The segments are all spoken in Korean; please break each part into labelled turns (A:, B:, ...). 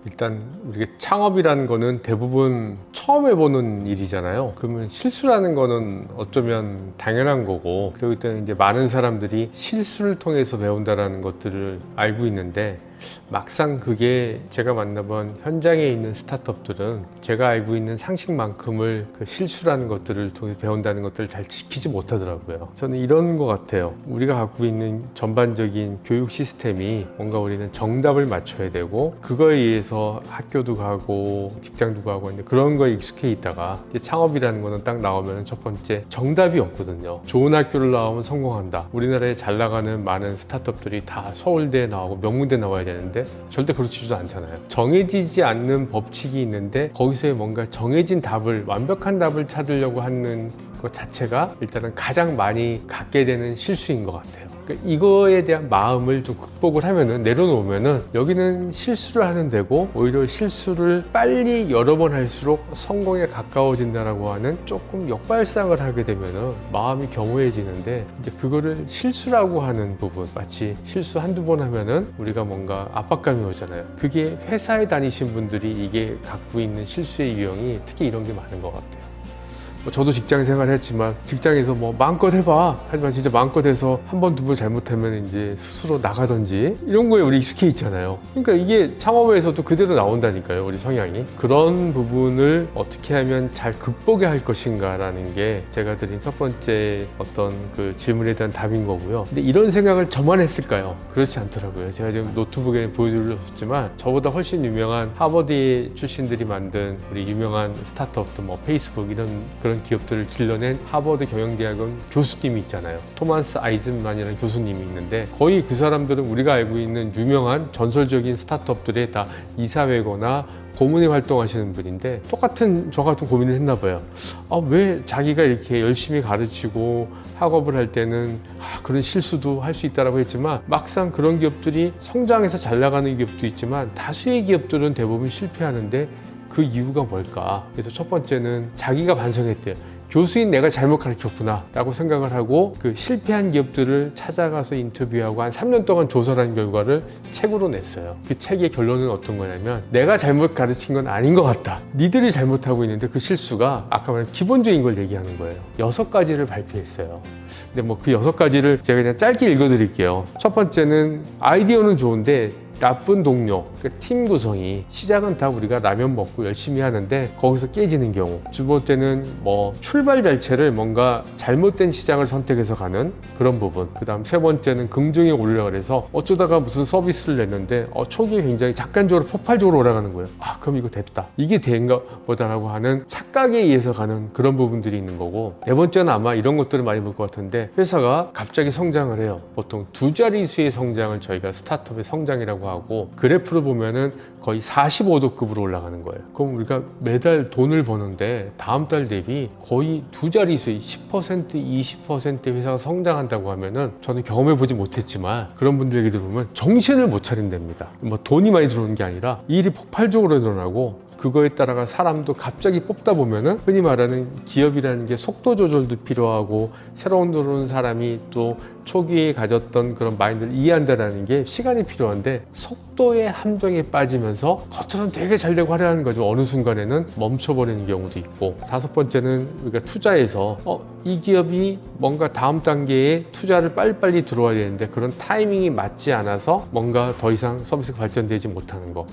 A: 일단 우리가 창업이라는 거는 대부분 처음 해보는 일이잖아요. 그러면 실수라는 거는 어쩌면 당연한 거고, 그리고 일단 이제 많은 사람들이 실수를 통해서 배운다라는 것들을 알고 있는데, 막상 그게 제가 만나본 현장에 있는 스타트업들은 제가 알고 있는 상식만큼을 그 실수라는 것들을 통해서 배운다는 것들을 잘 지키지 못하더라고요. 저는 이런 것 같아요. 우리가 갖고 있는 전반적인 교육 시스템이 뭔가 우리는 정답을 맞춰야 되고, 그거에 의해서 학교도 가고 직장도 가고 있는데, 그런 거에 익숙해 있다가 이제 창업이라는 거는 딱 나오면 첫 번째 정답이 없거든요. 좋은 학교를 나오면 성공한다. 우리나라에 잘 나가는 많은 스타트업들이 다 서울대 나오고 명문대 나와야 되는데 절대 그렇지도 않잖아요. 정해지지 않는 법칙이 있는데 거기서의 뭔가 정해진 답을, 완벽한 답을 찾으려고 하는 것 자체가 일단은 가장 많이 갖게 되는 실수인 것 같아요. 그러니까 이거에 대한 마음을 좀 극복을 하면은, 내려놓으면은 여기는 실수를 하는 데고, 오히려 실수를 빨리 여러 번 할수록 성공에 가까워진다라고 하는 조금 역발상을 하게 되면은 마음이 겸허해지는데, 이제 그거를 실수라고 하는 부분, 마치 실수 한두 번 하면은 우리가 뭔가 압박감이 오잖아요. 그게 회사에 다니신 분들이 이게 갖고 있는 실수의 유형이 특히 이런 게 많은 것 같아요. 저도 직장 생활을 했지만 직장에서 뭐 마음껏 해봐, 하지만 진짜 마음껏 해서 한 번, 두 번 잘못하면 이제 스스로 나가든지 이런 거에 우리 익숙해 있잖아요. 그러니까 이게 창업에서도 그대로 나온다니까요, 우리 성향이. 그런 부분을 어떻게 하면 잘 극복해 할 것인가라는 게 제가 드린 첫 번째 어떤 그 질문에 대한 답인 거고요. 근데 이런 생각을 저만 했을까요? 그렇지 않더라고요. 제가 지금 노트북에 보여드렸었지만 저보다 훨씬 유명한 하버드 출신들이 만든 우리 유명한 스타트업도 뭐 페이스북 이런 그런 기업들을 길러낸 하버드 경영대학원 교수님이 있잖아요. 토마스 아이즌만이라는 교수님이 있는데, 거의 그 사람들은 우리가 알고 있는 유명한 전설적인 스타트업들에 다 이사회거나 고문에 활동하시는 분인데, 똑같은 저 같은 고민을 했나 봐요. 왜 자기가 이렇게 열심히 가르치고 학업을 할 때는 그런 실수도 할 수 있다라고 했지만, 막상 그런 기업들이 성장해서 잘 나가는 기업도 있지만 다수의 기업들은 대부분 실패하는데 그 이유가 뭘까? 그래서 첫 번째는 자기가 반성했대요. 교수인 내가 잘못 가르쳤구나 라고 생각을 하고, 그 실패한 기업들을 찾아가서 인터뷰하고 한 3년 동안 조사를 한 결과를 책으로 냈어요. 그 책의 결론은 어떤 거냐면, 내가 잘못 가르친 건 아닌 것 같다. 니들이 잘못하고 있는데 그 실수가 아까 말한 기본적인 걸 얘기하는 거예요. 6가지를 발표했어요. 근데 뭐 그 6가지를 제가 그냥 짧게 읽어드릴게요. 첫 번째는 아이디어는 좋은데 나쁜 동료, 그러니까 팀 구성이, 시작은 다 우리가 라면 먹고 열심히 하는데 거기서 깨지는 경우. 두 번째는 뭐 출발 자체를 뭔가 잘못된 시장을 선택해서 가는 그런 부분. 그 다음 세 번째는 긍정이 오르려고 해서 어쩌다가 무슨 서비스를 냈는데 초기에 굉장히 작간적으로 폭발적으로 올라가는 거예요. 그럼 이거 됐다, 이게 된가 보다라고 하는 착각에 의해서 가는 그런 부분들이 있는 거고, 네 번째는 아마 이런 것들을 많이 볼 것 같은데, 회사가 갑자기 성장을 해요. 보통 2자릿수의 성장을 저희가 스타트업의 성장이라고 하고, 그래프를 보면은 거의 45도급으로 올라가는 거예요. 그럼 우리가 매달 돈을 버는데 다음 달 대비 거의 2자릿수의 10%, 20%의 회사가 성장한다고 하면은, 저는 경험해 보지 못했지만 그런 분들 얘기 들어보면 정신을 못 차린답니다. 뭐 돈이 많이 들어오는 게 아니라 일이 폭발적으로 늘어나고, 그거에 따라가 사람도 갑자기 뽑다 보면은, 흔히 말하는 기업이라는 게 속도 조절도 필요하고, 새로운 들어오는 사람이 또 초기에 가졌던 그런 마인드를 이해한다는 게 시간이 필요한데, 속도의 함정에 빠지면서 겉으로는 되게 잘 되고 하려는 거죠. 어느 순간에는 멈춰버리는 경우도 있고, 다섯 번째는 우리가 투자해서 이 기업이 뭔가 다음 단계에 투자를 빨리빨리 들어와야 되는데 그런 타이밍이 맞지 않아서 뭔가 더 이상 서비스가 발전되지 못하는 거.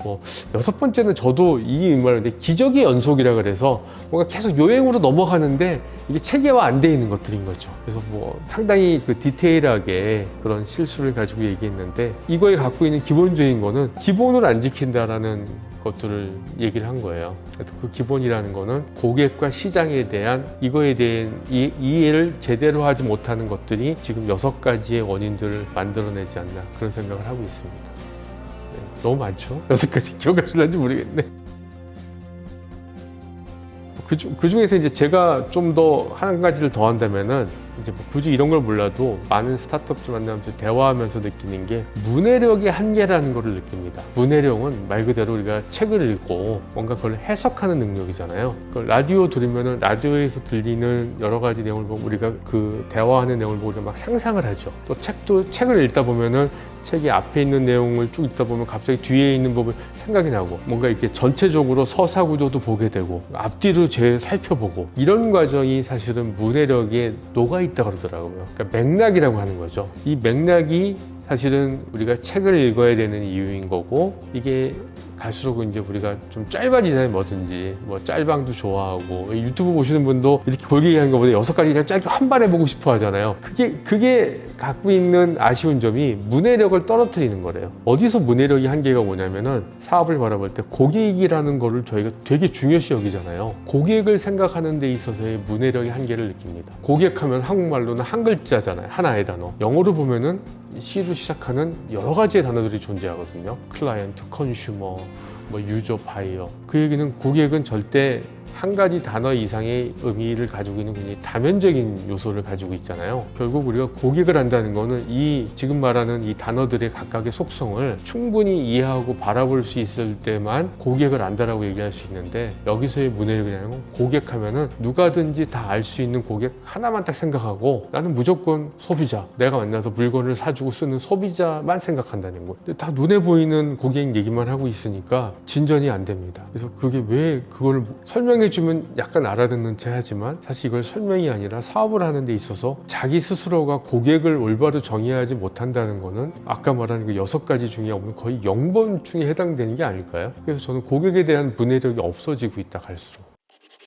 A: 여섯 번째는 저도 이 말인데 기적의 연속이라 그래서 뭔가 계속 요행으로 넘어가는데 이게 체계화 안 돼 있는 것들인 거죠. 그래서 뭐 상당히 그 디테일하게 그런 실수를 가지고 얘기했는데, 이거에 갖고 있는 기본적인 거는 기본을 안 지킨다라는 것들을 얘기를 한 거예요. 그 기본이라는 거는 고객과 시장에 대한, 이거에 대한 이해를 제대로 하지 못하는 것들이 지금 6가지의 원인들을 만들어내지 않나, 그런 생각을 하고 있습니다. 너무 많죠? 6가지 기억하실런지 모르겠네. 그 중에서 이제 제가 좀 더 한 가지를 더 한다면은, 이제 뭐 굳이 이런 걸 몰라도 많은 스타트업들 만나면서 대화하면서 느끼는 게 문해력의 한계라는 걸 느낍니다. 문해력은 말 그대로 우리가 책을 읽고 뭔가 그걸 해석하는 능력이잖아요. 라디오 들으면은 라디오에서 들리는 여러 가지 내용을 보고 우리가 그 대화하는 내용을 보고 막 상상을 하죠. 또 책을 읽다 보면은 책이 앞에 있는 내용을 쭉 읽다 보면 갑자기 뒤에 있는 부분 생각이 나고 뭔가 이렇게 전체적으로 서사 구조도 보게 되고 앞뒤로 살펴보고 이런 과정이 사실은 문해력에 녹아있다 그러더라고요. 그러니까 맥락이라고 하는 거죠. 이 맥락이 사실은 우리가 책을 읽어야 되는 이유인 거고 이게 갈수록 이제 우리가 좀 짧아지잖아요. 뭐든지 뭐 짤방도 좋아하고 유튜브 보시는 분도 이렇게 골게 얘기하는 것보다 6가지 그냥 짧게 한 번에 보고 싶어 하잖아요. 그게 갖고 있는 아쉬운 점이 문해력을 떨어뜨리는 거래요. 어디서 문해력이 한계가 오냐면은 사업을 바라볼 때 고객이라는 거를 저희가 되게 중요시 여기잖아요. 고객을 생각하는 데 있어서의 문해력의 한계를 느낍니다. 고객하면 한국말로는 한 글자잖아요. 하나의 단어. 영어로 보면은 C로 시작하는 여러 가지의 단어들이 존재하거든요. 클라이언트, 컨슈머, 뭐 유저, 바이어. 그 얘기는 고객은 절대 한 가지 단어 이상의 의미를 가지고 있는 굉장히 다면적인 요소를 가지고 있잖아요. 결국 우리가 고객을 한다는 거는 이 지금 말하는 이 단어들의 각각의 속성을 충분히 이해하고 바라볼 수 있을 때만 고객을 안다라고 얘기할 수 있는데 여기서의 문해력이라는 건 고객하면은 누가든지 다 알 수 있는 고객 하나만 딱 생각하고 나는 무조건 소비자, 내가 만나서 물건을 사주고 쓰는 소비자만 생각한다는 거예요. 근데 다 눈에 보이는 고객 얘기만 하고 있으니까 진전이 안 됩니다. 그래서 그게 왜 그걸 설명해 주면 약간 알아듣는 체 하지만 사실 이걸 설명이 아니라 사업을 하는 데 있어서 자기 스스로가 고객을 올바로 정의하지 못한다는 거는 아까 말한 그 6가지 중에 없는 거의 0번충에 해당되는 게 아닐까요? 그래서 저는 고객에 대한 문해력이 없어지고 있다 갈수록